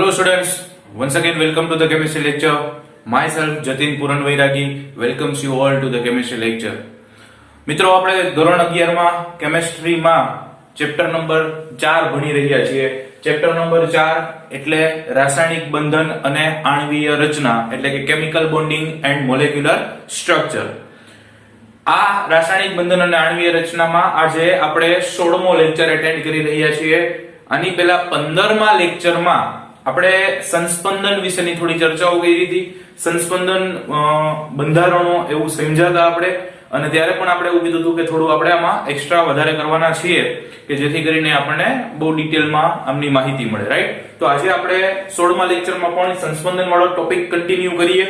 Hello students, once again welcome to the chemistry lecture. Myself Jatin Puran Vairagi welcomes you all to the chemistry lecture. મિત્રો આપણે ધોરણ 11 માં કેમેસ્ટ્રીમાં chapter number 4 ભણી રહ્યા છીએ. Chapter number 4 એટલે રાસાયણિક બંધન અને આણ્વીય રચના એટલે કે chemical bonding and molecular structure. આ રાસાયણિક બંધન અને આણ્વીય રચનામાં આજે આપણે 16મો લેક્ચર એટેન્ડ કરી રહ્યા છીએ. આની પહેલા 15મા લેક્ચરમાં આપણે સંસ્પંદન વિશેની થોડી ચર્ચાઓ કરી હતી. સંસ્પંદન બંધારણો એવું સમજાતા આપણે, અને ત્યારે પણ આપણે એવું કીધું હતું કે થોડું આપણે આમાં એક્સ્ટ્રા વધારે કરવાના છીએ કે જેથી કરીને આપણને બહુ ડિટેલમાં આમની માહિતી મળે, રાઈટ? તો આજે આપણે 16મા લેક્ચરમાં પણ સંસ્પંદન વાળો ટોપિક કન્ટિન્યુ કરીએ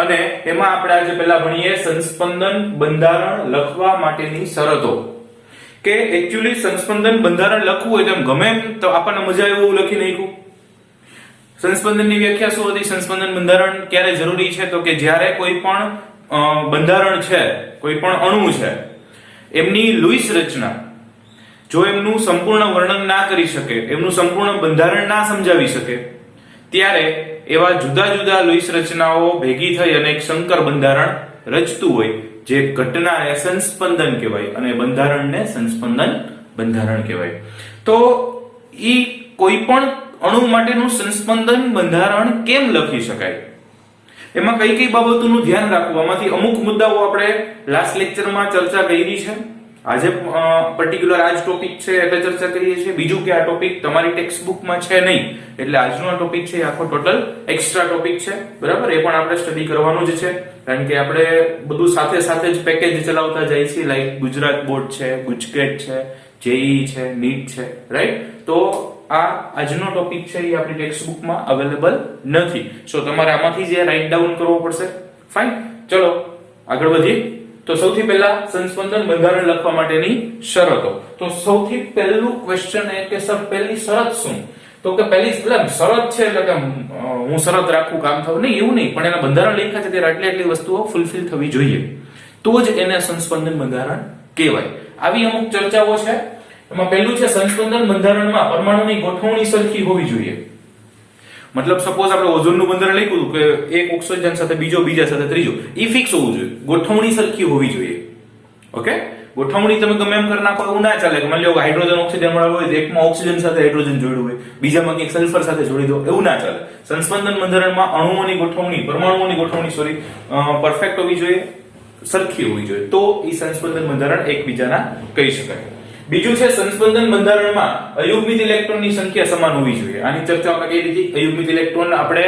અને એમાં આપણે આજે પહેલા ભણીએ સંસ્પંદન બંધારણ લખવા માટેની શરતો. કે એક્ચ્યુઅલી સંસ્પંદન બંધારણ લખવું હોય તો એમ ગમે એમ તો આપણને મજા આવે એવું લખી નાખ્યું. સંસ્પંદનની વ્યાખ્યા શું હતી? સંસ્પંદન બંધારણ ક્યારે જરૂરી છે? તો કે જ્યારે કોઈ પણ બંધારણ છે, કોઈ પણ અણુ છે, એમની લુઈસ રચના જો એમનું સંપૂર્ણ વર્ણન ના કરી શકે, એમનું સંપૂર્ણ બંધારણ ના સમજાવી શકે, ત્યારે એવા જુદા જુદા લુઈસ રચનાઓ ભેગી થઈ અને એક સંકર બંધારણ રચતું હોય, જે ઘટનાને સંસ્પંદન કહેવાય અને બંધારણને સંસ્પંદન બંધારણ કહેવાય. તો ઈ કોઈ પણ અણુ માટેનું સંસ્પંદન બંધારણ કેમ લખી શકાય, એમાં કઈ કઈ બાબતોનું ધ્યાન રાખવું, આમાંથી અમુક મુદ્દાઓ આપણે લાસ્ટ લેક્ચરમાં ચર્ચા કરી છે. આજે પર્ટિક્યુલર આ જ ટોપિક છે એટલે ચર્ચા કરીએ છીએ. બીજું કે આ ટોપિક તમારી ટેક્સ્ટ બુકમાં છે નહીં, એટલે આજનો આ ટોપિક છે આખો ટોટલ એક્સ્ટ્રા ટોપિક છે, બરાબર? એ પણ આપણે સ્ટડી કરવાનું જ છે, કારણ કે આપણે બધું સાથે સાથે જ પેકેજ ચલાવતા જઈએ છીએ. લાઈક ગુજરાત બોર્ડ છે, ગુજકેટ છે, જેઈ છે, નીટ છે, રાઈટ? તો આ આજનો ટોપિક છે એ આપણી ટેક્સ્ટ બુકમાં અવેલેબલ નથી, સો તમારે આમાંથી જે રાઇટ ડાઉન કરવો પડશે. ફાઇન, ચલો આગળ વધીએ. તો સૌથી પહેલા સંસ્પંદન બંધારણ લખવા માટેની શરતો. તો સૌથી પહેલું ક્વેશ્ચન એ કે સર પહેલી શરત શું? તો કે પહેલી શરત છે એટલે કે હું શરત રાખું કામ થવું નહીં એવું નહીં, પણ એના બંધારણ લખ્યા છે ત્યારે આટલી વસ્તુઓ ફૂલફિલ થવી જોઈએ, તો જ એને સંસ્પંદન બંધારણ કહેવાય. આવી અમુક ચર્ચાઓ છે. એમાં પહેલું છે સંસ્પંદન બંધારણમાં પરમાણુની ગોઠવણી સરખી હોવી જોઈએ. મતલબ સપોઝ આપણે ઓઝોનનું બંધારણ લખ્યું કે એક ઓક્સિજન સાથે બીજો, બીજા સાથે ત્રીજો, ઈ ફિક્સ હોવું જોઈએ, ગોઠવણી સરખી હોવી જોઈએ. ઓકે, ગોઠવણી તમે ગમે એમ કરી નાખો એવું ના ચાલે. કે માની લો હાઇડ્રોજન ઓક્સિજન વાળા હોય તો એકમાં ઓક્સિજન સાથે હાઇડ્રોજન જોડ્યું હોય, બીજામાં કંઈક સલ્ફર સાથે જોડી દો, એવું ના ચાલે. સંસ્પંદન બંધારણમાં અણુઓની ગોઠવણી, પરમાણુઓની ગોઠવણી પરફેક્ટ હોવી જોઈએ, સરખી હોવી જોઈએ, તો ઈ સંસ્પંદન બંધારણ એકબીજાના કહી શકાય. બીજું છે સંસ્પંદન બંધારણમાં અયુગ્મિત ઇલેક્ટ્રોનની સંખ્યા સમાન હોવી જોઈએ. આની ચર્ચા આપણે કરી હતી. અયુગ્મિત ઇલેક્ટ્રોન આપણે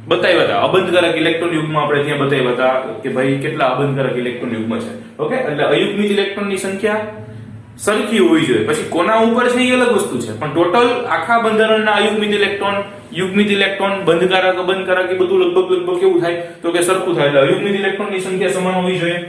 બતાવ્યા હતા, અબંધકારક ઇલેક્ટ્રોન યુગ્મ આપણે ત્યાં બતાવ્યા હતા કે ભાઈ કેટલા અબંધકારક ઇલેક્ટ્રોન યુગ્મ છે. ઓકે, એટલે અયુગ્મિત ઇલેક્ટ્રોનની સંખ્યા સરખી હોવી જોઈએ. પછી કોના ઉપર છે એ અલગ વસ્તુ છે, પણ ટોટલ આખા બંધારણના અયુગ્મિત ઇલેક્ટ્રોન, યુગ્મિત ઇલેક્ટ્રોન, બંધકારક, અબંધકારક એ બધું લગભગ કેવું થાય તો કે સરખું થાય. એટલે અયુગ્મિત ઇલેક્ટ્રોનની સંખ્યા સમાન હોવી જોઈએ.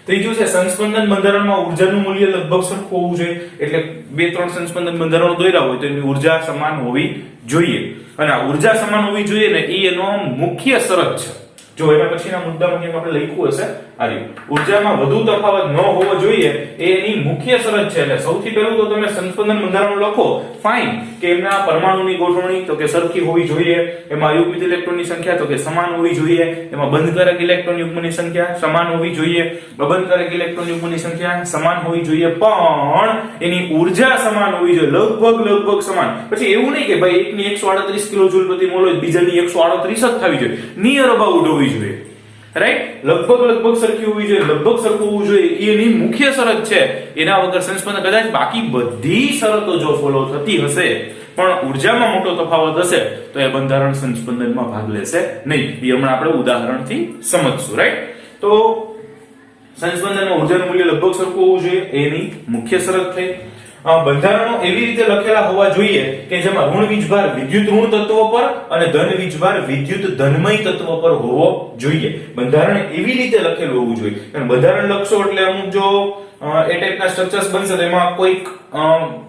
ત્રીજું છે સંસ્પંદન બંધારણમાં ઉર્જાનું મૂલ્ય લગભગ સરખું હોવું જોઈએ. એટલે 2-3 સંસ્પંદન બંધારણો દોર્યા હોય તો એની ઉર્જા સમાન હોવી જોઈએ, અને આ ઉર્જા સમાન હોવી જોઈએ ને એ એનો મુખ્ય શરત છે. જો એના પછીના મુદ્દામાં કેમ આપણે લખ્યું હશે આ રીતે, ઉર્જામાં વધુ તફાવત ન હોવો જોઈએ એ એની મુખ્ય શરત છે. એટલે સૌથી પહેલું તો તમે સંસ્પંદન બંધારણ લખો, ફાઇન, કે એમના પરમાણુની ગોઠવણી તો કે સરખી હોવી જોઈએ, એમાં અયુગ્મિત ઇલેક્ટ્રોનની સંખ્યા તો કે સમાન હોવી જોઈએ, એમાં બંધકારક ઇલેક્ટ્રોન યુગ્મની સંખ્યા સમાન હોવી જોઈએ, અબંધકારક ઇલેક્ટ્રોન યુગ્મની સંખ્યા સમાન હોવી જોઈએ, પણ એની ઉર્જા સમાન હોવી જોઈએ, લગભગ સમાન. પછી એવું નહીં કે ભાઈ એકની 138 કિલોજૂલ પ્રતિ મોલ હોય, બીજાની 138 જ થવી જોઈએ, નિયર અબાઉટ હોવી જોઈએ, રાઈટ? લગભગ સરખી હોવી જોઈએ, લગભગ સરખું હોવું જોઈએ, એની મુખ્ય શરત છે. એના વગર સંસ્પંદન, કદાચ બાકી બધી શરતો જો ફોલો થતી હશે પણ ઉર્જામાં મોટો તફાવત હશે તો એ બંધારણ સંસ્પંદનમાં ભાગ લેશે નહીં. એ હમણાં આપણે ઉદાહરણથી સમજશું, રાઈટ? તો સંસ્પંદનમાં ઉર્જાનું મૂલ્ય લગભગ સરખું હોવું જોઈએ, એની મુખ્ય શરત થઈ. બંધારણો એવી રીતે લખેલા હોવા જોઈએ કે જેમાં ઋણ વીજભાર વિદ્યુત ઋણ તત્વ પર અને ધન વીજભાર વિદ્યુત ધનમય તત્વ પર હોવો જોઈએ. બંધારણ એવી રીતે લખેલું હોવું જોઈએ. કારણ બંધારણ લખશો એટલે અમુક જો એ ટાઈપના સ્ટ્રક્ચર્સ બનશે તો એમાં કોઈક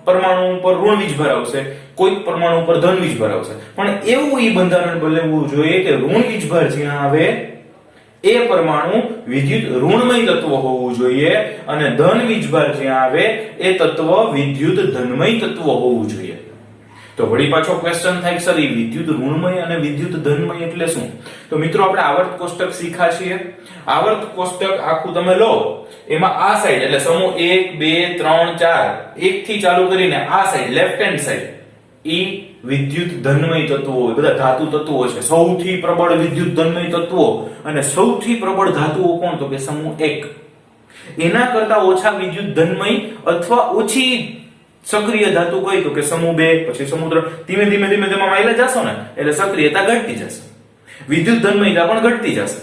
પરમાણુ ઉપર ઋણ વીજભાર આવશે, કોઈક પરમાણુ ઉપર ધન વીજભાર આવશે, પણ એવું ઈ બંધારણ બનવું જોઈએ કે ઋણ વીજભાર જ્યાં આવે એ પરમાણુ વિદ્યુત ઋણમય તત્વ હોવું જોઈએ અને ધન વીજભાર જ્યાં આવે એ તત્વ વિદ્યુત ધનમય તત્વ હોવું જોઈએ. તો વળી પાછો ક્વેશ્ચન થાય સર એ વિદ્યુત ઋણમય અને વિદ્યુત ધનમય એટલે શું? તો મિત્રો આપણે આવર્ત કોષ્ટક શીખ્યા છીએ. આવર્ત કોષ્ટક આખું તમે લો, એમાં આ સાઈડ એટલે સમૂહ 1 2 3 4 1 થી ચાલુ કરીને આ સાઈડ લેફ્ટ હેન્ડ સાઈડ ઈ વિદ્યુત ધનમય તત્વો બધા ધાતુ તત્વો છે. સૌથી પ્રબળ વિદ્યુત ધનમય તત્વો અને સૌથી પ્રબળ ધાતુઓ કોણ? તો કે સમૂહ 1. એના કરતા ઓછા વિદ્યુત ધનમય અથવા ઓછી સક્રિય ધાતુ કઈ? તો કે સમૂહ 2, પછી સમૂહ 3. ધીમે ધીમે ધીમે ધીમે માયલા જશો ને એટલે સક્રિયતા ઘટતી જશે, વિદ્યુત ધનમયતા પણ ઘટતી જશે.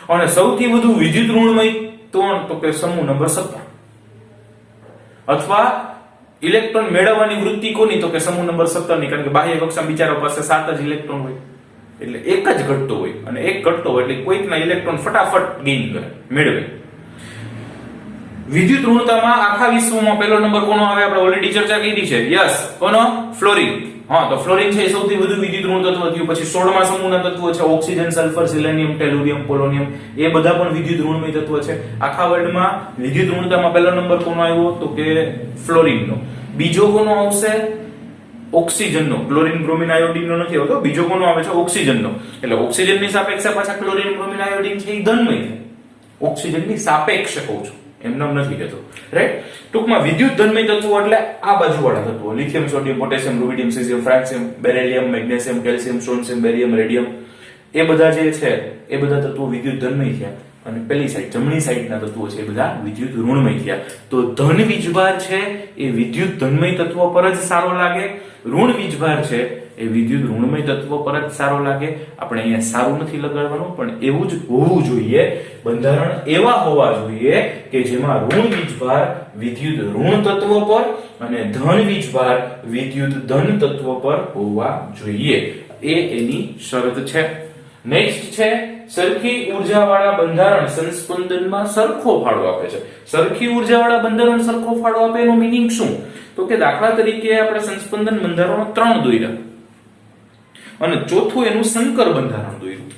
અને સૌથી વધુ વિદ્યુત ઋણમય તો કે સમૂહ નંબર 17. અથવા ઇલેક્ટ્રોન મેળવવાની વૃત્તિ કોની? તો કે સમૂહ નંબર 17 ની, કારણ કે બાહ્ય કક્ષામાં બિચારા પાસે 7 જ ઇલેક્ટ્રોન હોય એટલે એક જ ઘટતો હોય, અને એક ઘટતો હોય એટલે કોઈકના ઇલેક્ટ્રોન ફટાફટ ગેઇન કરે, મેળવે. વિદ્યુત ઋણતામાં આખા વિશ્વમાં પહેલો નંબર કોનો આવે? આપણે ઓલરેડી ચર્ચા કરી છે. યસ, કોનો? ફ્લોરિન. હા, તો ફ્લોરિન છે એ સૌથી વધુ વિદ્યુત ઋણ તત્વ થયું. પછી 16મા સમૂહના તત્વો છે ઓક્સિજન, સલ્ફર, સિલેનિયમ, ટેલુરિયમ, પોલોનિયમ. એ બધા પણ વિદ્યુત ઋણમય તત્વ છે. આખા વર્લ્ડમાં વિદ્યુત ઋણતામાં પહેલો નંબર કોનો આવ્યો? તો કે ફ્લોરિનનો. બીજો કોનો આવશે? ઓક્સિજનનો. ક્લોરીન, બ્રોમિન, આયોડિનનો નથી આવતો. બીજો કોનો આવે છે? ઓક્સિજનનો. એટલે ઓક્સિજનની સાપેક્ષે પાછા ક્લોરીન, બ્રોમિન, આયોડિન છે એ ધનમય છે. ઓક્સિજનની સાપેક્ષે કહું છું, એમનો નથી કહેતો, રાઈટ? ટૂંકમાં વિદ્યુત ધનમય તત્વો એટલે આ બાજુવાળા તત્વો: lithium, sodium, potassium, rubidium, caesium, francium, beryllium, magnesium, calcium, strontium, barium, radium. એ બધા જે છે એ બધા તત્વો વિદ્યુત ધનમય થયા. અને પેલી સાઈડ જમણી સાઈડના તત્વો છે એ બધા વિદ્યુત ઋણમય થયા. તો ધન વીજભાર છે એ વિદ્યુત ધનમય તત્વો પર જ સારો લાગે, ઋણ વીજભાર છે એ વિદ્યુત ઋણમય તત્વો પર જ સારો લાગે. આપણે અહીંયા સારું નથી લગાડવાનું, પણ એવું જ હોવું જોઈએ. બંધારણ એવા હોવા જોઈએ કે જેમાં ઋણ વીજભાર વિદ્યુત ઋણ તત્વો પર અને ધન વીજભાર વિદ્યુત ધન તત્વો પર હોવા જોઈએ. એ એની શરત છે. નેક્સ્ટ છે સરખી ઉર્જાવાળા બંધારણ સંસ્પંદનમાં સરખો ફાળો આપે છે. સરખી ઉર્જાવાળા બંધારણ સરખો ફાળો આપે એનો મીનિંગ શું? તો કે દાખલા તરીકે આપણે સંસ્પંદન બંધારણો 3 દોર્યા અને ચોથું એનું સંકર બંધારણ દોર્યું.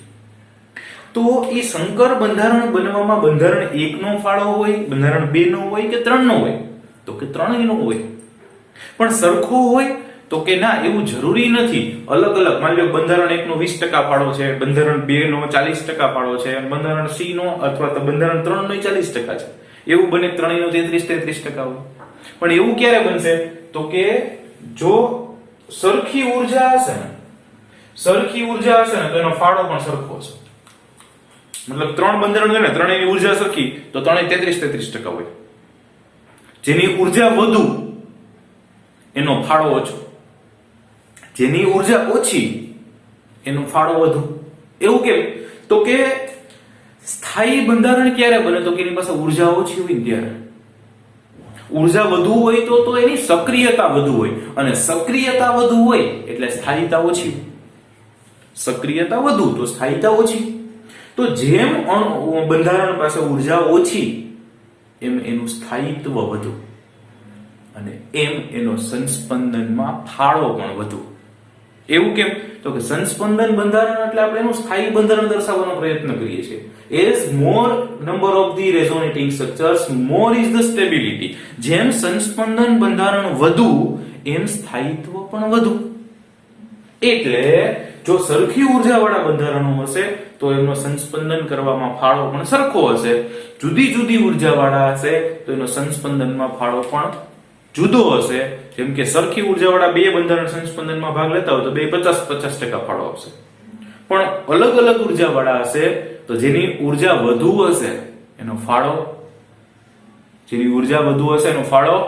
તો એ સંકર બંધારણ બનવામાં બંધારણ 1 નો ફાળો હોય, બંધારણ 2 નો હોય કે 3 નો હોય? તો કે 3 નો હોય. પણ સરખો હોય? તો કે ના, એવું જરૂરી નથી. અલગ અલગ, માની લો બંધારણ 1 નો 20% ફાળો છે, બંધારણ 2 નો 40% ફાળો છે, અને બંધારણ C નો અથવા તો બંધારણ 3 નો 40% છે. એવું બને 3 નો 33% હોય. પણ એવું ક્યારે બનશે? તો કે જો સરખી ઉર્જા હશે ને, તો એનો ફાળો પણ સરખો હશે. મતલબ 3 બંધારણ છે ને, ત્રણેયની ઉર્જા સરખી, તો ત્રણેય 33% હોય. જેની ઉર્જા વધુ એનો ફાળો ઓછો, જેની ઉર્જા ઓછી એનો ફાળો વધુ. એવું કેમ? તો કે સ્થાયી બંધારણ ક્યારે બને? તો કે એની પાસે ઉર્જા ઓછી હોય ત્યારે. ઉર્જા વધુ હોય તો એની સક્રિયતા વધુ હોય, અને સક્રિયતા વધુ હોય એટલે સ્થાયીતા ઓછી. સક્રિયતા વધુ તો સ્થાયીતા ઓછી. તો જેમ બંધારણ પાસે ઉર્જા ઓછી એમ એનું સ્થાયિત્વ વધુ, અને એમ એનો સંસ્પંદનમાં ફાળો પણ વધુ. એવું કેમ? તો કે સંસ્પંદન બંધારણ એટલે આપણે એનું સ્થાયી બંધારણ દર્શાવવાનો પ્રયત્ન કરીએ છીએ. As more number of the resonating structures, more is the stability. જેમ સંસ્પંદન બંધારણ વધુ એમ સ્થાયિત્વ પણ વધુ. એટલે જો સરખી ઉર્જાવાળા બંધારણો હશે તો એનો સંસ્પંદન કરવામાં ફાળો પણ સરખો હશે. જુદી જુદી ઉર્જાવાળા હશે તો એનો સંસ્પંદનમાં ફાળો પણ જુદો હશે. જેમ કે સરખી ઉર્જાવાળા 2 બંધારણ સંસ્પંદનમાં ભાગ લેતા હોય તો 50% ફાળો આપશે. પણ અલગ અલગ ઉર્જાવાળા હશે તો જેની ઉર્જા વધુ હશે એનો ફાળો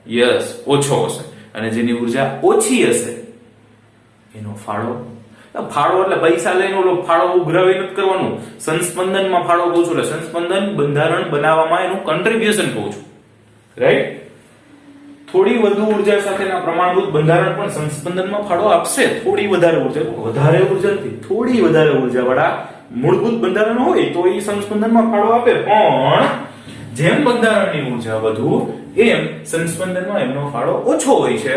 યસ ઓછો હશે, અને જેની ઉર્જા ઓછી હશે એનો ફાળો એટલે પૈસા લઈને ઓલો ફાળો ઉઘરાવી નથી કરવાનું. સંસ્પંદનમાં ફાળો કહું છું, એટલે સંસ્પંદન બંધારણ બનાવવામાં એનું કન્ટ્રીબ્યુશન કહું છું, રાઈટ? થોડી વધુ ઉર્જા સાથેના પ્રમાણભૂત બંધારણ પણ સંસ્પંદનમાં ફાળો આપશે. થોડી વધારે ઉર્જા નથી, થોડી વધારે ઉર્જાવાળા મૂળભૂત બંધારણ હોય તો એ સંસ્પંદનમાં ફાળો આપે. પણ જેમ બંધારણની ઉર્જા વધુ એમ સંસ્પંદનમાં એમનો ફાળો ઓછો હોય છે.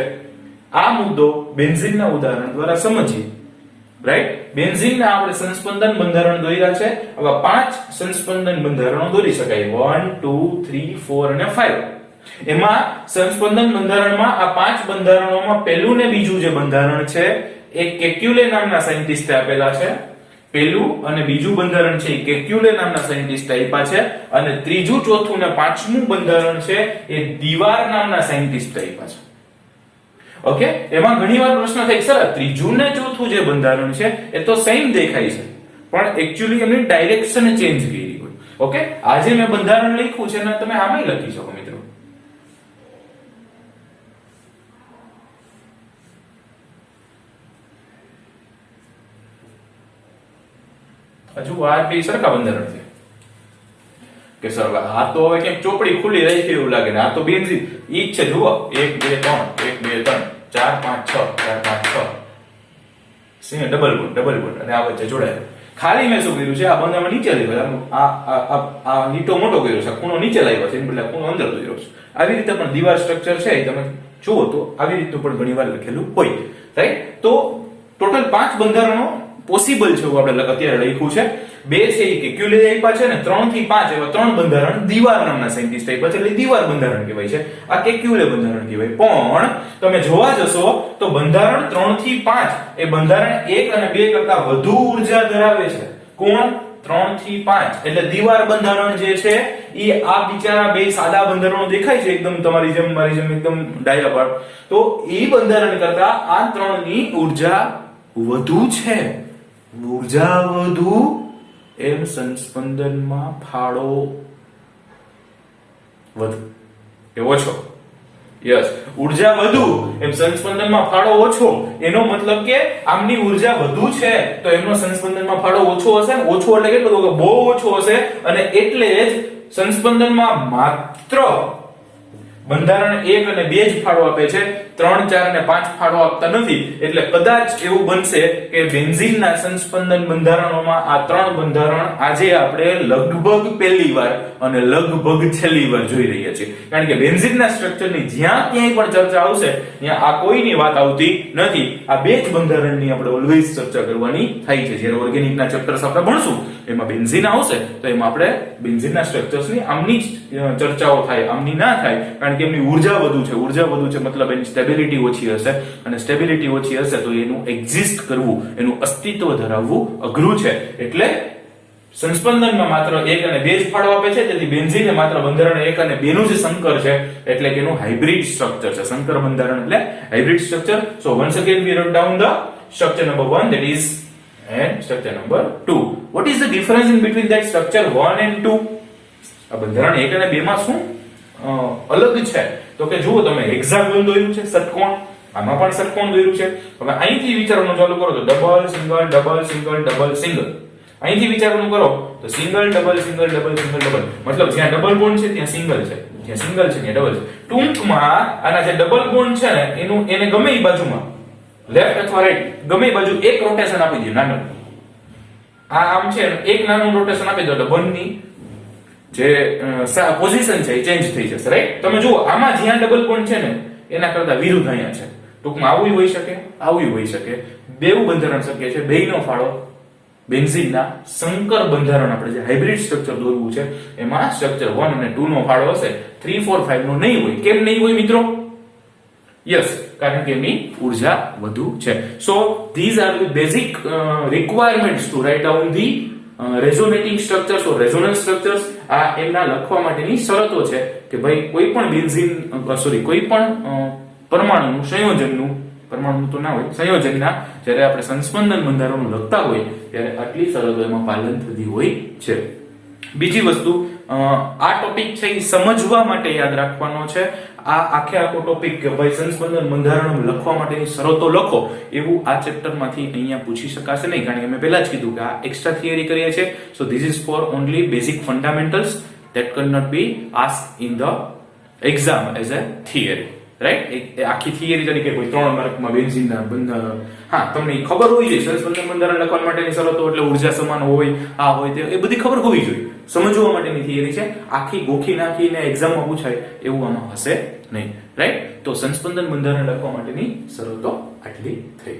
આ મુદ્દો બેન્ઝીનના ઉદાહરણ દ્વારા સમજીએ, રાઈટ? બેન્ઝીનના આપણે સંસ્પંદન બંધારણ દોર્યા છે. આવા 5 સંસ્પંદન બંધારણો દોરી શકાય: 1 2 3 4 અને 5. એમાં સંસ્પંદન બંધારણમાં આ 5 બંધારણોમાં પહેલું ને બીજું જે બંધારણ છે એ કેક્યુલે નામના સાયન્ટિસ્ટે આપેલા છે. પહેલું અને બીજું બંધારણ છે એ કેક્યુલે નામના સાયન્ટિસ્ટે આપ્યા છે અને ત્રીજું, ચોથું ને પાંચમું બંધારણ છે એ દીવાર નામના સાયન્ટિસ્ટે આપ્યા છે. ઓકે, એમાં ઘણીવાર પ્રશ્ન થાય સર ત્રીજું ને ચોથું જે બંધારણ છે એ તો સેમ દેખાય છે પણ એક્ચ્યુઅલી એમની ડાયરેક્શન ચેન્જ કરી હોય. ઓકે, આજે મેં બંધારણ લખ્યું છે ને તમે આમાં લખી શકો મિત્રો. હજુ આ બે સરખા બંધારણ છે કે સર આ તો હવે કેમ ચોપડી ખુલ્લી રહી છે એવું લાગે ને આ તો બેન્ઝીન ઈ જ છે. જુઓ 1 2 3 1 2 3 4 5 6 4 5 6 સિંહ ડબલ બોન્ડ અને આ વચ્ચે જોડાયેલો. ખાલી મેં શું કર્યું છે આ બંધામાં નીચે લાવ્યો, આ નીટો મોટો કર્યો છે, ખૂણો નીચે લાવ્યો છે એની બદલે ખૂણો અંદર કર્યો છે. આવી રીતે પણ દીવાલ સ્ટ્રક્ચર છે તમે જુઓ તો આવી રીતનું પણ ઘણીવાર લખેલું હોય. રાઈટ, તો ટોટલ 5 બંધારણો પોસિબલ છે એવું આપણે અત્યારે લખ્યું છે. 2 છે એ કેક્યુલે આપ્યા છે ને 3 થી 5 એવા 3 બંધારણ દીવાર નામના સાયન્ટિસ્ટ આપ્યા છે એટલે દીવાર બંધારણ કહેવાય છે. આ કેક્યુલે બંધારણ કહેવાય. પણ તમે જોવા જશો તો બંધારણ 3 થી 5 એ બંધારણ 1 અને 2 કરતા વધુ ઉર્જા ધરાવે છે. કોણ? 3 થી 5 એટલે દીવાર બંધારણ જે છે એ આ બિચારા બે સાદા બંધારણો દેખાય છે એકદમ તમારી જેમ મારી જેમ એકદમ ડાયા પર, તો એ બંધારણ કરતા આ 3 ની ઉર્જા વધુ છે. ઉર્જા વધુ એમ સંસ્પંદનમાં ફાળો વધુ કે ઓછો. યસ, ઉર્જા વધુ એમ સંસ્પંદનમાં ફાળો ઓછો. એનો મતલબ કે આમની ઉર્જા વધુ છે તો એમનો સંસ્પંદનમાં ફાળો ઓછો હશે ને. ઓછો એટલે કેટલો? તો બહુ ઓછો હશે અને એટલે જ સંસ્પંદનમાં માત્ર બંધારણ 1 અને 2 જ ફાળો આપે છે, 3 4 અને 5 ફાળો આપતા નથી. એટલે કદાચ એવું બનશે કે બેન્ઝીનના સંસ્પંદન બંધારણોમાં આ 3 બંધારણ આજે આપણે લગભગ પહેલી વાર અને લગભગ છેલ્લી વાર જોઈ રહ્યા છીએ. કારણ કે બેન્ઝીનના સ્ટ્રક્ચરની જ્યાં ક્યાંય પણ ચર્ચા આવશે ત્યાં આ કોઈની વાત આવતી નથી. આ 2 જ બંધારણની આપણે ઓલવેઝ ચર્ચા કરવાની થાય છે. જ્યારે ઓર્ગેનિકના ચેપ્ટર્સ આપણે ભણશું એમાં બેન્ઝીન આવશે તો એમાં આપણે બેન્ઝીનના સ્ટ્રક્ચર્સની આમની ચર્ચાઓ થાય, આમની ના થાય. કારણ કે એમની ઉર્જા વધુ છે. ઉર્જા વધુ છે મતલબ એની સ્ટેબિલિટી ઓછી હશે અને સ્ટેબિલિટી ઓછી હશે તો એનું એક્ઝિસ્ટ કરવું, એનું અસ્તિત્વ ધરાવવું અઘરું છે. એટલે સંસ્પંદનમાં માત્ર 1 અને 2 જ ફાળો આપે છે. તેથી બેન્ઝીન માત્ર બંધારણ 1 અને 2 નું જ સંકર છે એટલે કે એનું હાઇબ્રિડ સ્ટ્રક્ચર છે. સંકર બંધારણ એટલે hybrid structure. So once again we wrote down the structure number 1, that is, and structure number 2. What is the difference in between that structure 1 and 2? આ બંધારણ 1 અને 2 માં શું અલગ છે? તો કે જુઓ તમે હેક્સાગોન દોર્યું છે, ષટકોણ, આમાં પણ ષટકોણ દોર્યું છે. હવે અહીંથી વિચારવાનું ચાલુ કરો તો double single double single double single. અહીંથી વિચારવાનું કરો તો single double single double single double, મતલબ જ્યાં ડબલ બોન્ડ છે ત્યાં સિંગલ છે, જ્યાં સિંગલ છે ત્યાં ડબલ છે. ટૂંકમાં આના જે ડબલ બોન્ડ છે ને એને ગમે એ બાજુમાં લેફ્ટ અથવા રાઈટ ગમે એ બાજુ એક રોટેશન આપી દો નાનું. આ આમ છે એક નાનું રોટેશન આપી દો એટલે બંધની જે પોઝિશન છે એ ચેન્જ થઈ જશે. રાઈટ, તમે જુઓ આમાં જ્યાં ડબલ બોન્ડ છે ને એના કરતા વિરુદ્ધ અહીંયા છે. ટૂંકમાં આવું હોઈ શકે, આવું હોઈ શકે. બેવું બંધારણ શક્ય છે. બેયનો ફાળો બેન્ઝીનના સંકર બંધારણ આપણે જે હાઇબ્રિડ સ્ટ્રક્ચર દોરવું છે એમાં સ્ટ્રક્ચર 1 અને 2 નો ફાળો હશે, 3 4 5 નો નહીં હોય. કેમ નહીં હોય મિત્રો? યસ, કારણ કે એની ઉર્જા વધુ છે. સો these are the basic requirements to write down the resonating structures or resonance structures. આ એમના લખવા માટેની શરતો છે કે ભાઈ કોઈ પણ બેન્ઝીન કોઈ પણ પરમાણુનું સંયોજનનું, પરમાણુ તો ના હોય, સંયોજનના જ્યારે આપણે સંસ્પંદન બંધારણો લખતા હોય ત્યારે આટલી શરતો એમાં પાલન થતી હોય છે. બીજી વસ્તુ, આ ટોપિક છે એ સમજવા માટે યાદ રાખવાનો છે. આ આખો ટોપિક કે ભાઈ સંસ્પંદન બંધારણ લખવા માટેની શરતો લખો એવું આ ચેપ્ટરમાંથી અહીંયા પૂછી શકાશે નહીં. કારણ કે મેં પહેલા જ કીધું કે આ એક્સ્ટ્રા થિયરી કરીએ છીએ. So this is four only basic fundamentals that cannot be asked in the exam as a theory. Right, આખી થિયરી તરીકે કોઈ 3 માર્કમાં બેન્ઝીનના બંધારણ, હા તમને ખબર હોવી જોઈએ સંસ્પંદન બંધારણ લખવા માટેની શરતો એટલે ઉર્જા સમાન હોય, આ હોય તે, એ બધી ખબર હોવી જોઈએ. સમજવા માટેની થિયરી છે. આખી ગોખી નાખીને એક્ઝામમાં પૂછાય એવું આમાં હશે નહીં. રાઈટ, તો સંસ્પંદન બંધારણ લખવા માટેની શરતો આટલી થઈ.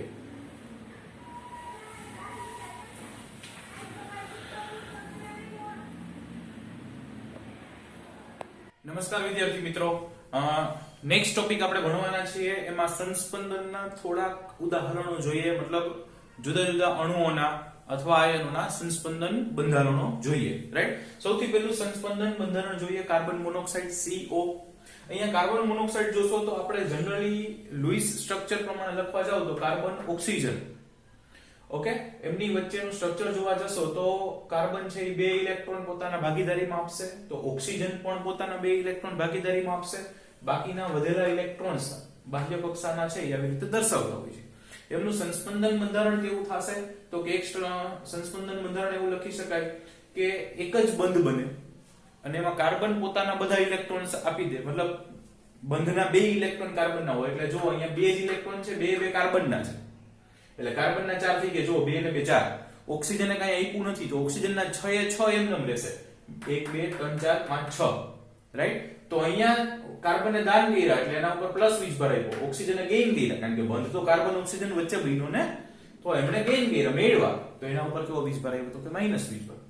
નમસ્કાર વિદ્યાર્થી મિત્રો, નેક્સ્ટ ટોપિક આપણે ભણવાના છીએ એમાં સંસ્પંદનના થોડાક ઉદાહરણો જોઈએ, મતલબ જુદા જુદા અણુઓના અથવા આયનોના સંસ્પંદન બંધારણો જોઈએ, રાઈટ. સૌથી પહેલું સંસ્પંદન બંધારણ જોઈએ કાર્બન મોનોક્સાઇડ CO. અહીંયા કાર્બન મોનોક્સાઇડ જોશો તો આપણે જનરલી લુઈસ સ્ટ્રક્ચર પ્રમાણે લખવા જાવ તો કાર્બન ઓક્સિજન, ઓકે, એમની વચ્ચેનું સ્ટ્રક્ચર જોવા જશો તો કાર્બન છે એ 2 ઇલેક્ટ્રોન પોતાના ભાગીદારીમાં આપશે, તો ઓક્સિજન પણ પોતાના 2 ઇલેક્ટ્રોન ભાગીદારીમાં આપશે, બાકીના વધેલા ઇલેક્ટ્રોન્સ બાહ્ય કક્ષાના છે એ આવી રીતે દર્શાવતા હોય છે. એમનું સંસ્પંદન બંધારણ કેવું થશે તો કે એક સંસ્પંદન બંધારણ એવું લખી શકાય કે એક જ બંધ બને અને એમાં કાર્બન પોતાના બધા ઇલેક્ટ્રોન્સ આપી દે, મતલબ બંધના 2 ઇલેક્ટ્રોન કાર્બનના હોય, એટલે જો અહીંયા 2 જ ઇલેક્ટ્રોન છે, 2 કાર્બનના છે, એટલે કાર્બનના 4 થઈ ગયા, જો 2 ને 2 4. ઓક્સિજનને કઈ આપ્યું નથી તો ઓક્સિજનના 6 એ 6 એમનેમ રહેશે, 1 2 3 4 5 6, રાઈટ. તો અહીંયા કાર્બને દાન કર્યા એટલે એના ઉપર પ્લસ વીજભાર આપ્યો, ઓક્સિજને ગેઇન કર્યા કારણ કે બંધ તો કાર્બન ઓક્સિજન વચ્ચે બન્યો ને, તો એમણે ગેઇન કર્યા મેળવા, તો એના ઉપર કેવો વીજભાર આવ્યો તો કે માઈનસ વીજભાર.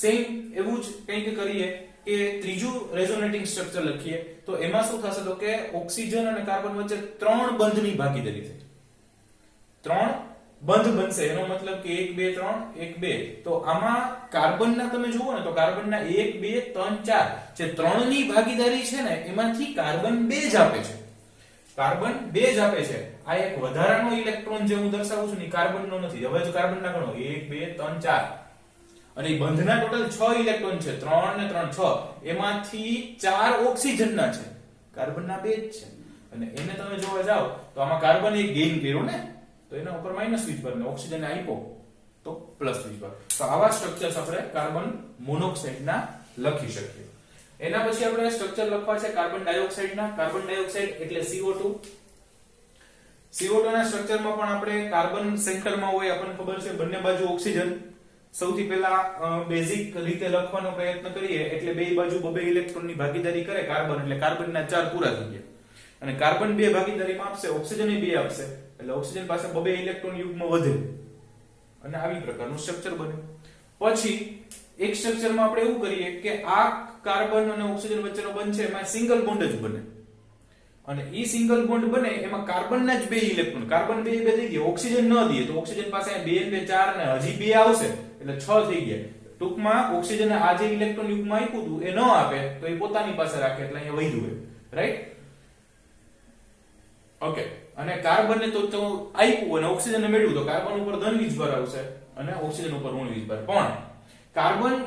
સેમ એવું જ કંઈક કરીએ કે ત્રીજું રેઝોનેટિંગ સ્ટ્રક્ચર લખીએ તો એમાં શું થશે તો કે ઓક્સિજન અને કાર્બન વચ્ચે 3 બંધની ભાગીદારી થઈ, 3 બંધ બનશે, એનો મતલબ કે 1 2 3 1 2. તો આમાં કાર્બનના તમે જુઓ ને તો કાર્બનના 1 2 3 4 જે 3 ની ભાગીદારી છે ને એમાંથી કાર્બન 2 જ આપે છે, કાર્બન 2 જ આપે છે. આ એક વધારાનો ઇલેક્ટ્રોન જે હું દર્શાવું છું ને કાર્બનનો નથી. હવે જો કાર્બનના ગણો 1 2 3 4 અને બંધના ટોટલ 6 ઇલેક્ટ્રોન છે, 3 ને 3 6, એમાંથી 4 ઓક્સિજનના છે, કાર્બનના 2 જ છે. અને એને તમે જોવા જાવ તો આમાં કાર્બન એક ગેઇન કર્યો ને, તો એના ઉપર માઈનસ વીજભાર ને ઓક્સિજન આપ્યો તો પ્લસ વીજભાર. તો આવા સ્ટ્રક્ચર્સ આપણે કાર્બન મોનોક્સાઇડના લખી શકીએ. એના પછી આપણે સ્ટ્રક્ચર લખવા છે કાર્બન ડાયોક્સાઇડના. કાર્બન ડાયોક્સાઇડ એટલે CO2. CO2 ના સ્ટ્રક્ચરમાં પણ આપણે કાર્બન સેન્ટરમાં હોય, આપણને ખબર છે, બંને બાજુ ઓક્સિજન. સૌથી પહેલા બેઝિક રીતે લખવાનો પ્રયત્ન કરીએ એટલે બે બાજુ 2 ઇલેક્ટ્રોનની ભાગીદારી કરે કાર્બન, એટલે કાર્બનના 4 પૂરા થઈ ગયા અને કાર્બન 2 ભાગીદારીમાં આપશે, ઓક્સિજન એ 2 આપશે, એટલે ઓક્સિજન પાસે 2 ઇલેક્ટ્રોન યુગ્મ વધે અને આવી પ્રકારનું સ્ટ્રક્ચર બને. પછી એક સ્ટ્રક્ચરમાં આપણે એવું કરીએ કે આ કાર્બન અને ઓક્સિજન વચ્ચેનો બંધ છે એમાં સિંગલ બોન્ડ જ બને અને ઈ સિંગલ બોન્ડ બને એમાં કાર્બનના જ 2 ઇલેક્ટ્રોન, કાર્બન 2 થઈ ગયા, ઓક્સિજન ન દઈએ તો ઓક્સિજન પાસે 2 2 4 ને હજી 2 આવશે એટલે 6 થઈ ગયા. ટૂંકમાં ઓક્સિજન આ જે ઇલેક્ટ્રોન યુગ્મ આપ્યું હતું એ ન આપે તો એ પોતાની પાસે રાખે એટલે અહીંયા વધ્યું હોય, રાઈટ. ઓકે, અને કાર્બનને તો આપ્યું અને ઓક્સિજનને મેળવ્યું તો કાર્બન ઉપર ધન વીજભાર આવશે અને ઓક્સિજન ઉપર ઋણ વીજભાર. પણ કાર્બન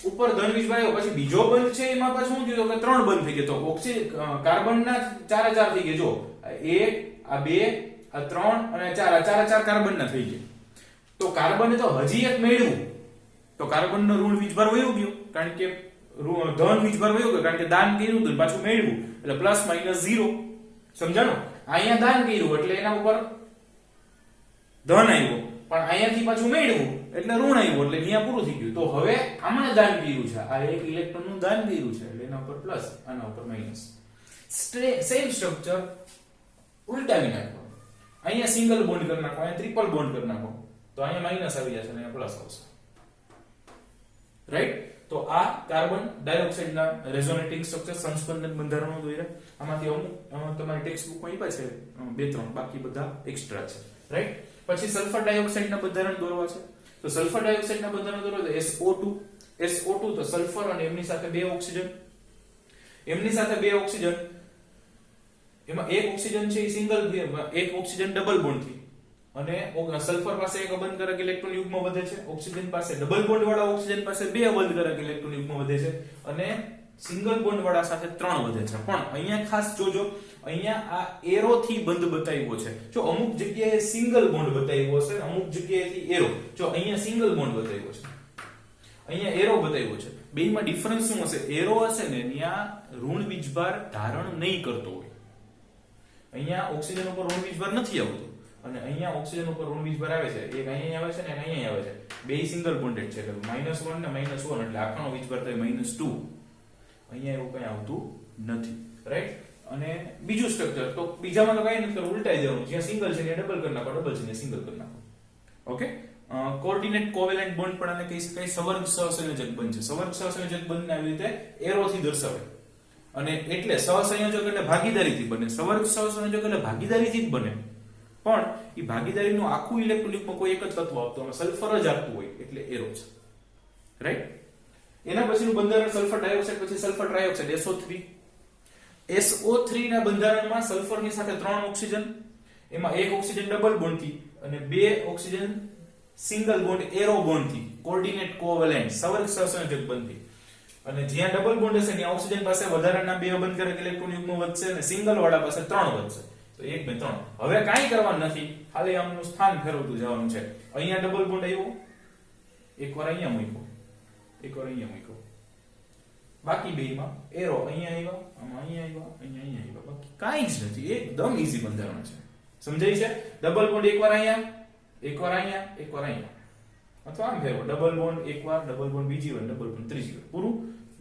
ઉપર ધન વીજભાર આવ્યો પછી બીજો બંધ છે એમાં પાછું શું થયું કે 3 બંધ થઈ ગયા, તો ઓક્સિજન કાર્બનના 4 થઈ ગયા, જો 1 આ 2 આ 3 અને 4 આ 4 કાર્બનના થઈ ગયા. તો કાર્બને તો હજી એક મેળવ્યું તો કાર્બનનો ઋણ વીજભાર વયો ગયો કારણ કે ધન વીજભાર વયો ગયો કારણ કે દાન કર્યું હતું પાછું મેળવ્યું એટલે પ્લસ માઈનસ 0. સમજાણો? અહીંયા દાન કર્યું એટલે એના ઉપર ધન આવ્યો, પણ અહીંયાથી પાછું મેળવ્યું એટલે ઋણ આવ્યું એટલે અહીંયા પૂરું થઈ ગયું. તો હવે આમને દાન કર્યું છે, આ એક ઇલેક્ટ્રોન નું દાન કર્યું છે એટલે એના ઉપર પ્લસ આના ઉપર માઈનસ. સેમ સ્ટ્રક્ચર ઉલટાવી નાખો, અહીંયા સિંગલ બોન્ડ કરી નાખો, અહીંયા ટ્રિપલ બોન્ડ કરી નાખો તો અહીંયા માઈનસ આવી જશે અને અહીંયા પ્લસ આવશે, રાઈટ. તો આ કાર્બન ડાયોક્સાઇડના રેઝોનેટિંગ સ્ટ્રક્ચર સંસ્પંદન બંધારણો દોર્યા. આમાંથી અમુક તમારી ટેક્સ્ટ બુકમાં આપ્યા છે 2-3, બાકી બધા એક્સ્ટ્રા છે, રાઈટ. પછી સલ્ફર ડાયોક્સાઇડના બંધારણ દોરવા છે. તો સલ્ફર ડાયોક્સાઇડના બંધારણ દોરવા તો SO2 તો સલ્ફર અને એમની સાથે 2 ઓક્સિજન, એમની સાથે 2 ઓક્સિજન, એમાં એક ઓક્સિજન છે એ સિંગલ, એક ઓક્સિજન ડબલ બોન્ડ થી અને સલ્ફર પાસે એક અબંધકારક ઇલેક્ટ્રોન યુગ્મ વધે છે, ઓક્સિજન પાસે ડબલ બોન્ડ વાળા ઓક્સિજન પાસે 2 અબંધકારક ઇલેક્ટ્રોન યુગ્મ વધે છે અને સિંગલ બોન્ડ વાળા સાથે 3 વધે છે. પણ અહીંયા ખાસ જોજો, અહીંયા આ એરો થી બંધ બતાવ્યો છે. જો અમુક જગ્યાએ સિંગલ બોન્ડ બતાવ્યો હશે, અમુક જગ્યાએથી એરો. જો અહીંયા સિંગલ બોન્ડ બતાવ્યો છે, અહીંયા એરો બતાવ્યો છે. બેયમાં ડિફરન્સ શું હશે? એરો હશે ને ત્યાં ઋણ વીજભાર ધારણ નહીં કરતો હોય, અહીંયા ઓક્સિજન ઉપર ઋણ વીજભાર નથી આવતો અને અહીંયા ઓક્સિજન ઉપર ઋણ વીજભાર આવે છે, એક અહીંયા આવે છે ને એક અહીંયા આવે છે. બે સિંગલ બોન્ડેડ છે એટલે -1 ને -1 એટલે આખાનો વીજભાર થાય -2. અહીંયા એવું કઈ આવતું નથી, રાઈટ. અને બીજું સ્ટ્રક્ચર તો બીજામાં તો કઈ નથી કરવું, ઉલટાઈ દેવાનું, જ્યાં સિંગલ છે ત્યાં ડબલ કરી નાખો, ડબલ છે ત્યાં સિંગલ કરી નાખો. ઓકે. કોઓર્ડિનેટ કોવેલેન્ટ બોન્ડ પણ આને કહી શકાય. સવર્ગ સહસંયોજક બંધ છે. સવર્ગ સહસંયોજક બંધને આવી રીતે એરો થી દર્શાવે. અને એટલે સહસંયોજક એટલે ભાગીદારીથી બને, સવર્ગ સહસંયોજક એટલે ભાગીદારીથી જ બને, પણ એ ભાગીદારીનું આખું ઇલેક્ટ્રોન યુગ્મ કોઈ એક જ તત્વ આપતું હોય, સલ્ફર જ આપતું હોય એટલે એરો છે, રાઈટ. એના પછીનું બંધારણ સલ્ફર ડાયોક્સાઇડ પછી સલ્ફર ટ્રાયોક્સાઇડ SO3. SO3 ના બંધારણમાં સલ્ફરની સાથે 3 ઓક્સિજન, એમાં એક ઓક્સિજન ડબલ બોન્ડ થી અને બે oxygen single bond arrow bond થી કોઓર્ડિનેટ કોવેલેન્ટ સવર્ગ સહસંયોજક બનતી. અને જ્યાં ડબલ બોન્ડ હશે ત્યાં ઓક્સિજન પાસે વધારાના બે અબંધકારક ઇલેક્ટ્રોન યુગ્મ વધશે અને સિંગલ વાળા પાસે 3 વધશે. તો 1 2 3. હવે કાંઈ કરવાનું નથી, ખાલી આમનું સ્થાન ફેરવતું જવાનું છે. અહીંયા ડબલ બોન્ડ આવ્યો, એકવાર અહીંયા મૂક્યો, એકવાર અહીંયા મૂક્યો, બાકી બેમાં એરો અહીંયા આવ્યા, આમાં અહીંયા આવ્યા, અહીંયા આવ્યા, બાકી કાંઈ જ નથી. એકદમ ઈઝી બંધારણ છે, સમજાય છે. ડબલ બોન્ડ એકવાર અહીંયા, એકવાર અહીંયા, એકવાર અહીંયા, અથવા આમ ફેરવો, ડબલ બોન્ડ એકવાર, ડબલ બોન્ડ બીજી વાર, ડબલ બોન્ડ ત્રીજી વાર, પૂરું.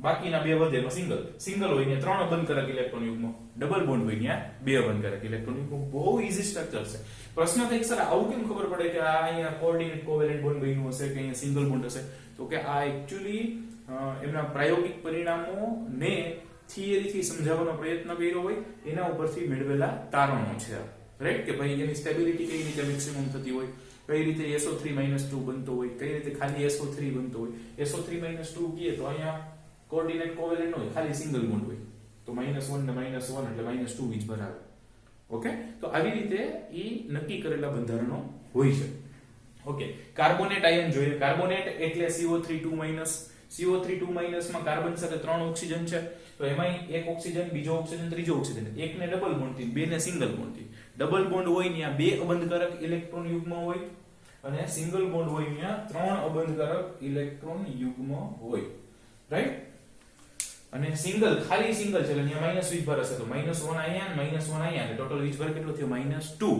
બાકીના બે વધે એમાં સિંગલ, સિંગલ હોય ને 3 અબંધકારક ઇલેક્ટ્રોન યુગ્મ, ડબલ બોન્ડ હોય ત્યાં 2 અબંધકારક ઇલેક્ટ્રોન યુગ્મ. બહુ ઈઝી સ્ટ્રક્ચર છે. પ્રશ્ન થાય સર આવું કેમ ખબર પડે કે આ અહીંયા કોઓર્ડિનેટ કોવેલેન્ટ બોન્ડ બન્યું હશે કે અહીંયા સિંગલ બોન્ડ હશે? તો કે આ એક્ચ્યુઅલી એમના પ્રાયોગિક પરિણામોને થિયરીથી સમજાવવાનો પ્રયત્ન કર્યો હોય એના ઉપરથી મેળવેલા તારણો છે, રાઈટ. કે ભાઈ એની સ્ટેબિલિટી કઈ રીતે મેક્સિમમ થતી હોય, કઈ રીતે SO3 2 બનતો હોય, કઈ રીતે ખાલી SO3 બનતો હોય. SO3 2 કીએ તો અહીંયા કોઓર્ડિનેટ કોવેલેન્ટ હોય, ખાલી સિંગલ બોન્ડ હોય, તો -1 ને -1 એટલે -2 વીજભાર આવે. ઓકે, તો આવી રીતે ઈ નક્કી કરેલા બંધારણો હોય છે. ઓકે, કાર્બોનેટ આયન જોઈએ. કાર્બોનેટ એટલે CO3 2 CO3 2 માં કાર્બન સાથે 3 ઓક્સિજન છે, તો એમાં એક ઓક્સિજન, બીજો ઓક્સિજન, ત્રીજો ઓક્સિજન, એકને ડબલ બોન્ડ થી, બેને સિંગલ બોન્ડ થી. ડબલ બોન્ડ હોય ત્યાં 2 અબંધકારક ઇલેક્ટ્રોન યુગ્મ હોય અને સિંગલ બોન્ડ હોય ત્યાં 3 અબંધકારક ઇલેક્ટ્રોન યુગ્મ હોય, રાઈટ. અને સિંગલ, ખાલી સિંગલ છે એટલે ત્યાં માઈનસ વીજભાર હશે, તો -1 અહીંયા અને -1 અહીંયા, એટલે ટોટલ વીજભાર કેટલો થયો? -2.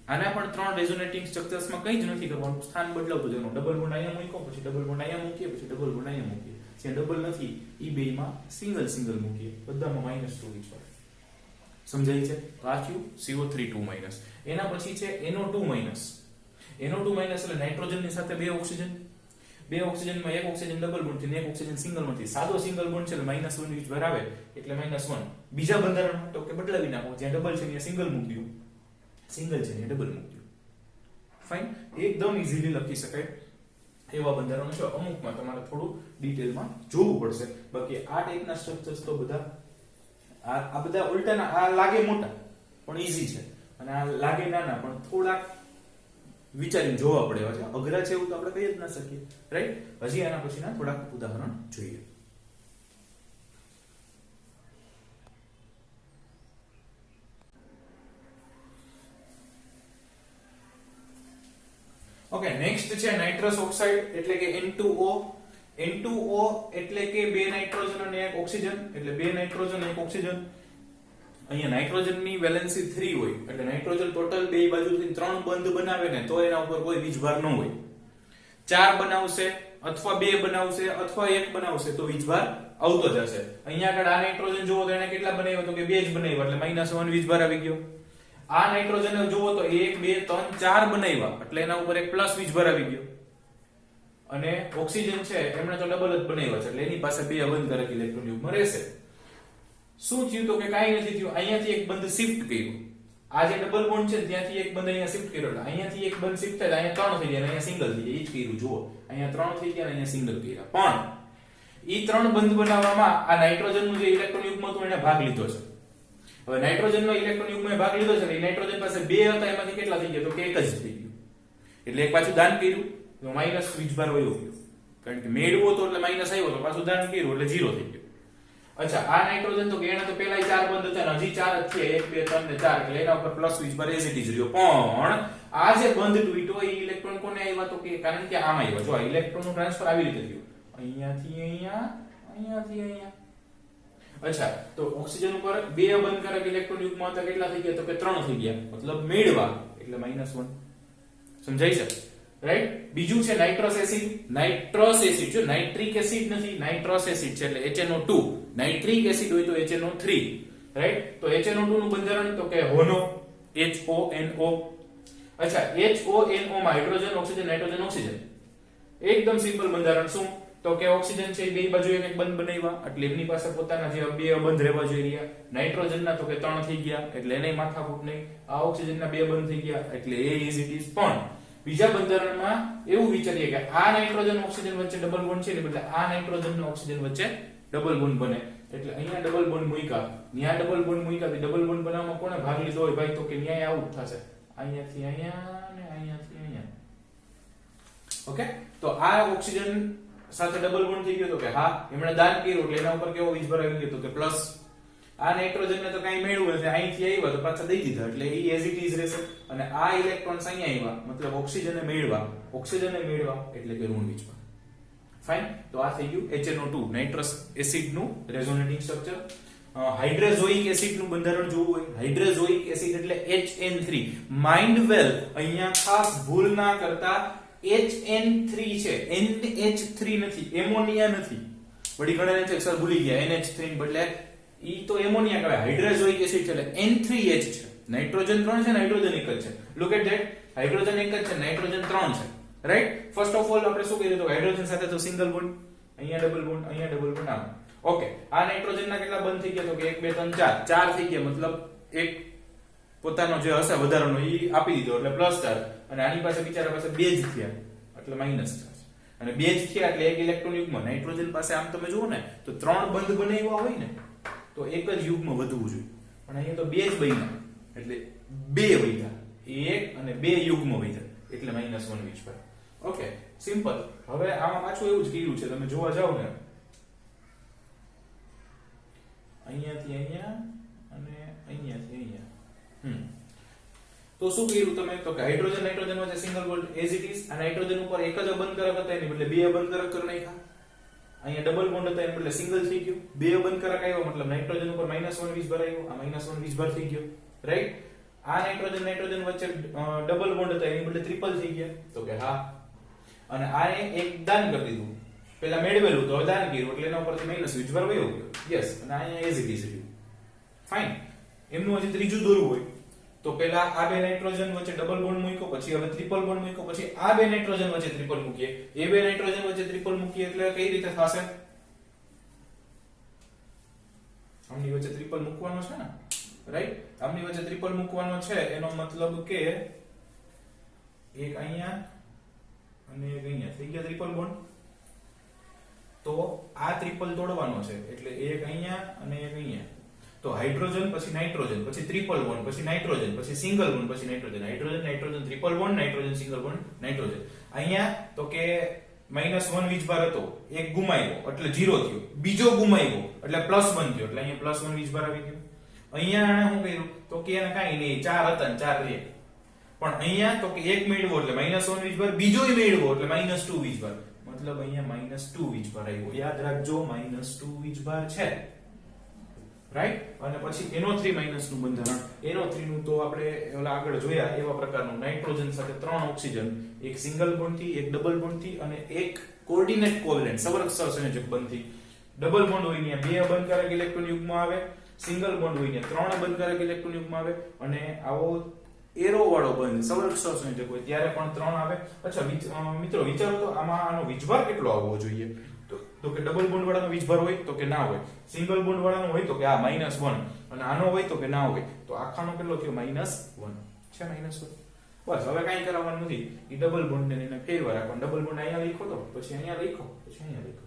આના પણ 3 રેઝોનેટિંગ સ્ટ્રક્ચર્સમાં કંઈ જ નથી કરવાનું, સ્થાન બદલાવતું જવાનું. ડબલ બોન્ડ અહીંયા મૂક્યો, પછી ડબલ બોન્ડ અહીંયા મૂકીએ, પછી ડબલ બોન્ડ અહીંયા મૂકીએ. જ્યાં ડબલ નથી ઈ બેમાં સિંગલ સિંગલ મૂકીએ, બધામાં -2 વીજભાર. સમજાય છે? તો આ થયું CO3 2 એના પછી છે NO2 NO2 એટલે નાઇટ્રોજનની સાથે 2 ઓક્સિજન, 2 ઓક્સિજનમાં એક ઓક્સિજન ડબલ બોન્ડ થી ને એક ઓક્સિજન સિંગલ માંથી. સાદો સિંગલ બોન્ડ છે એટલે -1 વીજભાર આવે, એટલે -1. બીજા બંધારણ તો કે બદલાવી નાખો, જ્યાં ડબલ છે ત્યાં સિંગલ મૂકી દો, સિંગલ છે ત્યાં ડબલ મૂકી દો. ફાઇન, એકદમ ઈઝીલી લખી શકાય એવા બંધારણો છે. અમુકમાં તમારે થોડું ડિટેલમાં જોવું પડશે, બાકી આ ટાઈપના સ્ટ્રક્ચર્સ તો બધા આ બધા ઉલટાના, આ લાગે મોટા પણ ઈઝી છે, અને આ લાગે નાના પણ થોડાક વિચારીને જોવા પડે છે. અઘરા છે એવું તો આપણે કહી જ ના શકીએ, રાઈટ. હજી આના પછીના થોડાક ઉદાહરણ જોઈએ. ઓકે, નેક્સ્ટ છે નાઇટ્રસ ઓક્સાઇડ એટલે કે N2O. N2O એટલે કે 2 નાઇટ્રોજન અને 1 ઓક્સિજન, એટલે 2 નાઇટ્રોજન 1 ઓક્સિજન. અહીંયા નાઇટ્રોજનની વેલેન્સી 3 હોય, એટલે નાઇટ્રોજન ટોટલ બે બાજુથી 3 બંધ બનાવે ને તો એના ઉપર કોઈ વીજભાર ન હોય. 4 બનાવશે અથવા 2 બનાવશે અથવા 1 બનાવશે તો વીજભાર આવતો જ હશે. અહીંયા આગળ આ નાઇટ્રોજન જોવો તો એને કેટલા બનાવ્યો? તો કે 2 જ બનાવ્યા, એટલે -1 વીજભાર આવી ગયો. આ નાઇટ્રોજન જોવો તો 1 2 3 4 બનાવ્યા, એટલે એના ઉપર એક પ્લસ વીજભાર આવી ગયો. અને ઓક્સિજન છે એમણે તો ડબલ જ બનાવ્યા છે, એટલે એની પાસે 2 અબંધકારક ઇલેક્ટ્રોન યુગ્મ રહેશે. શું થયું? તો કે કાઈ નથી થયું. અહીંયાથી એક બંધ શિફ્ટ કર્યું. આ જે ડબલ બોન્ડ છે ત્યાંથી એક બંધ અહીંયા શિફ્ટ કર્યો, એટલે અહીંયાથી એક બંધ શિફ્ટ થાય, અહીંયા 3 થઈ ગયા, અહીંયા સિંગલ થઈ ગયા. એ જ કર્યું જુઓ, અહીંયા 3 થઈ ગયા, અહીંયા સિંગલ કર્યા. પણ ઈ 3 બંધ બનાવવામાં આ નાઇટ્રોજનનું જે ઇલેક્ટ્રોન યુગ્મ હતું એને ભાગ લીધો છે. હવે નાઇટ્રોજનનો ઇલેક્ટ્રોન યુગ્મએ ભાગ લીધો છે, એટલે નાઇટ્રોજન પાસે 2 હતા, એમાંથી કેટલા થઈ ગયા? તો કે 1 જ થઈ ગયું. એટલે એક પાછું દાન કર્યું તો માઈનસ વીજભાર વયો ગયો, કારણ કે મેળવો તો એટલે માઈનસ આવ્યો, તો પાછું દાન કર્યું એટલે 0 થઈ ગયું. અચ્છા, આ નાઇટ્રોજન તો કે એને તો પહેલા 4 બંધ હતા, હજી 4 જ છે, 1 2 3 ને 4, એટલે એના ઉપર પ્લસ વીજભાર એઝ ઇટ ઇઝ રહ્યો. પણ આ જે બંધ તૂટ્યો એ ઇલેક્ટ્રોન કોને આવ્યા? તો કે કારણ કે આમાં આવ્યો. જો આ ઇલેક્ટ્રોનનું ટ્રાન્સફર આવી રીતે થયું, અહીંયાથી અહીંયા, અહીંયાથી અહીંયા. અચ્છા, તો ઓક્સિજન ઉપર 2 અબંધકારક ઇલેક્ટ્રોન યુગ્મ હતા, કેટલા થઈ ગયા? તો કે 3 થઈ ગયા, મતલબ મેળવા એટલે -1. સમજાય છે? રાઈટ. બીજું છે નાઇટ્રસ એસિડ. નાઇટ્રસ એસિડ, જો નાઇટ્રિક એસિડ નથી, નાઇટ્રસ એસિડ છે, એટલે HNO2. નાઇટ્રિક એસિડ હોય તો HNO3, રાઈટ. તો HNO2 નું બંધારણ તો કે HONO, HONO. અચ્છા, HONO માં હાઇડ્રોજન, ઓક્સિજન, નાઇટ્રોજન, ઓક્સિજન. એકદમ સિમ્પલ બંધારણ. શું? તો કે ઓક્સિજન છે એ બે બાજુ એક બંધ બનાવ્યા એટલે એમની પાસે પોતાના જે બે બંધ રહેવા જોઈએ. નાઇટ્રોજનના તો કે 3 થઈ ગયા એટલે એને માથાકૂટ નહીં. આ ઓક્સિજનના બે બંધ થઈ ગયા એટલે એ ઇઝ ઇટ ઇઝ. પણ બીજા બંધારણમાં એવું વિચારીએ કે આ નાઇટ્રોજન ઓક્સિજન વચ્ચે ડબલ બોન્ડ છે ને બદલે આ નાઇટ્રોજન અને ઓક્સિજન વચ્ચે ડબલ બોન્ડ બને એટલે અહીંયા ડબલ બોન્ડ મૂક્યા, ન્યા ડબલ બોન્ડ મૂક્યા. ડબલ બોન્ડ બનાવવામાં કોણે ભાગ લીધો હોય ભાઈ? તો કે ન્યાય આવું જ થશે, અહીંયાથી અહીંયા ને અહીંયાથી અહીંયા. ઓકે, તો આ ઓક્સિજન સાથે ડબલ બોન્ડ થઈ ગયો તો કે હા એમણે દાન કર્યું એટલે એના ઉપર કેવો વીજભાર આવી ગયો તો કે પ્લસ. આ નાઇટ્રોજન ને તો કઈ મેળવ્યું નથી, અહીંથી આવ્યા તો પાછા દઈ દીધા એટલે એ એઝ ઇટ ઇઝ રહેશે. અને આ ઇલેક્ટ્રોન્સ અહીંયા આવ્યા મતલબ ઓક્સિજન મેળવા એટલે કે ઋણ વીજભાર. ફાઇન, તો આ થઈ ગયું HNO2 નાઇટ્રસ એસિડ નું રેઝોનેટિંગ સ્ટ્રક્ચર. હાઇડ્રોઝોઇક એસિડ નું બંધારણ જોવું હોય, હાઇડ્રોઝોઇક એસિડ એટલે HN3. માઇન્ડ વેલ અહીંયા ખાસ ભૂલ ના કરતા, HN3 છે, NH3 નથી, એમોનિયા નથી. વળી ઘણા છે સર ભૂલી ગયા NH3 ને બદલે ઈ તો એમોનિયા કહેવાય. હાઇડ્રોઝોઇક એસિડ છે એટલે N3H છે. નાઇટ્રોજન 3 છે, નાઇટ્રોજન 1 જ છે. લુક એટ ધેટ, હાઇડ્રોજન 1 જ છે, નાઇટ્રોજન 3 છે. રાઈટ? ફર્સ્ટ ઓફ ઓલ આપણે શું કર્યું તો હાઇડ્રોજન સાથે તો સિંગલ બોન્ડ, અહીંયા ડબલ બોન્ડ, અહીંયા ડબલ બોન્ડ આમ. ઓકે, આ નાઇટ્રોજન ના કેટલા બંધ થઈ ગયા તો કે 1 2 3 4 4 થઈ ગયા મતલબ એક પોતાનો જે હશે વધારાનો ઈ આપી દીધો એટલે પ્લસ ચાર્જ. અને આની પાસે બિચારા પાસે 2 જ થયા એટલે માઈનસ ચાર્જ. અને 2 જ થયા એટલે એક ઇલેક્ટ્રોન યુગ્મ. નાઇટ્રોજન પાસે આમ તમે જુઓ ને તો 3 બંધ બનાવ્યા હોય ને તો એક જ યુગ્મ વધવું જોઈએ, પણ અહીંયા તો 2 જ બન્યા એટલે 2 વધ્યા, 1 અને 2 યુગ્મ વધ્યા એટલે -1 વીજભાર. Okay, simple. હવે આમાં પાછું એવું જ કર્યું છે, તમે જોવા જાવ ને અહીંયાથી અહીંયા અને અહીંયાથી અહીંયા. તો શું કર્યું તમે તો કે હાઇડ્રોજન નાઇટ્રોજન વચ્ચે single bond as it is. આ નાઇટ્રોજન ઉપર એક જ બંધકારક હતા એની બદલે 2 બંધકારક કરી નાખ્યા. અહીંયા ડબલ બોન્ડ હતા એની બદલે સિંગલ થઈ ગયું. 2 બંધકારક આવ્યો મતલબ નાઇટ્રોજન ઉપર -1 વીજભાર આવ્યો, આ -1 વીજભાર થઈ ગયો. રાઈટ? આ નાઇટ્રોજન નાઇટ્રોજન વચ્ચે ડબલ બોન્ડ હતા એની બદલે ટ્રિપલ થઈ ગયા તો કે હા. અને આને એક દાન કરી દીધું, પેલા મેળવેલું તો હવે દાન કર્યું એટલે એના ઉપરથી માઈનસ વીજભાર વયો ગયો. યસ, અને અહીંયા એઝ ઇટ ઇઝ રહ્યું. ફાઇન. એમનું હજી ત્રીજું દોરવું હોય તો પેલા આ બે નાઇટ્રોજન વચ્ચે ડબલ બોન્ડ મૂક્યો, પછી હવે ટ્રિપલ બોન્ડ મૂક્યો, પછી આ બે નાઇટ્રોજન વચ્ચે ટ્રિપલ મૂકીએ, એ બે નાઇટ્રોજન વચ્ચે ટ્રિપલ મૂકીએ એટલે કઈ રીતે થશે? આમની વચ્ચે ટ્રિપલ મૂકવાનો છે ને, રાઈટ? આમની વચ્ચે ટ્રિપલ મૂકવાનો છે એનો મતલબ કે એક અહીંયા અને એક અહીંયા થઈ ગયા ટ્રિપલ બોન્ડ. તો આ ટ્રિપલ તોડવાનો છે એટલે એક અહીંયા અને એક અહીંયા. તો હાઇડ્રોજન પછી નાઇટ્રોજન પછી ટ્રિપલ બોન્ડ પછી નાઇટ્રોજન પછી સિંગલ બોન્ડ પછી nitrogen, hydrogen nitrogen triple bond, nitrogen single bond, nitrogen. અહીંયા તો કે -1 વીજભાર હતો, એક ગુમાવ્યો એટલે 0 થયો, બીજો ગુમાવ્યો એટલે +1 થયો એટલે અહીંયા +1 વીજભાર આવી ગયો. અહીંયા શું કર્યું તો કે એને કાઈ નહીં, 4 હતા ને 4 રહે. પણ અહીંયા તો કે એક મેળવો એટલે -1 વીજભાર, બીજોય મેળવો એટલે -2 વીજભાર, મતલબ અહીંયા -2 વીજભાર આવ્યો. યાદ રાખજો -2 વીજભાર છે. રાઈટ? અને પછી NO3 નું બંધારણ. NO3 નું તો આપણે ઓલા આગળ જોયા એવા પ્રકારનું નાઇટ્રોજન સાથે 3 ઓક્સિજન, એક સિંગલ બોન્ડ થી, એક ડબલ બોન્ડ થી અને એક કોઓર્ડિનેટ કોવેલેન્ટ સવર્ગ સહસંયોજક બંધથી. ડબલ બોન્ડ હોય ને 2 બંધકારક ઇલેક્ટ્રોન યુગ્મ આવે, સિંગલ બોન્ડ હોય ને 3 બંધકારક ઇલેક્ટ્રોન યુગ્મ આવે, અને આવો એરો વાળો બંધ સવર્ગ સહસંયોજક હોય ત્યારે પણ 3 આવે. અચ્છા મિત્રો વિચારો તો આમાં આનો વીજભાર કેટલો આવવો જોઈએ? તો કે ડબલ બોન્ડ વાળાનો વીજભાર હોય તો કે ના હોય, સિંગલ બોન્ડ વાળાનો હોય તો કે આ -1, અને આનો હોય તો કે ના હોય. તો આખાનો કેટલો થયો? -1 છે. -1 બસ. હવે કાઈ કરવાનું નથી, ઈ ડબલ બોન્ડ ને એને ફેરવા રાખવાનો. ડબલ બોન્ડ અહીંયા લખો તો પછી અહીંયા લખો પછી અહીંયા લખો.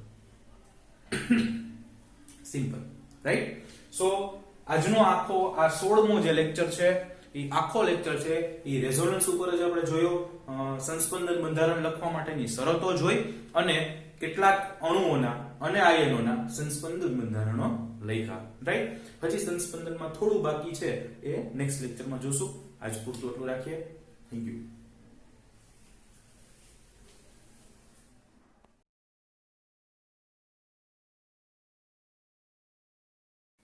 સિમ્પલ. રાઈટ? સો આજનો આખો આ 16મો જે લેક્ચર છે એ આખો લેક્ચર છે એ રેઝોનન્સ ઉપર જ આપણે જોયો. સંસ્પંદન બંધારણ લખવા માટેની શરતો જોઈ અને કેટલાક અણુઓના અને આયનોના સંસ્પંદન બંધારણો લખ્યા. રાઈટ? હજી સંસ્પંદનમાં થોડું બાકી છે, એ નેક્સ્ટ લેક્ચરમાં જોશું. આજ પૂરતું એટલું રાખીએ. Thank you.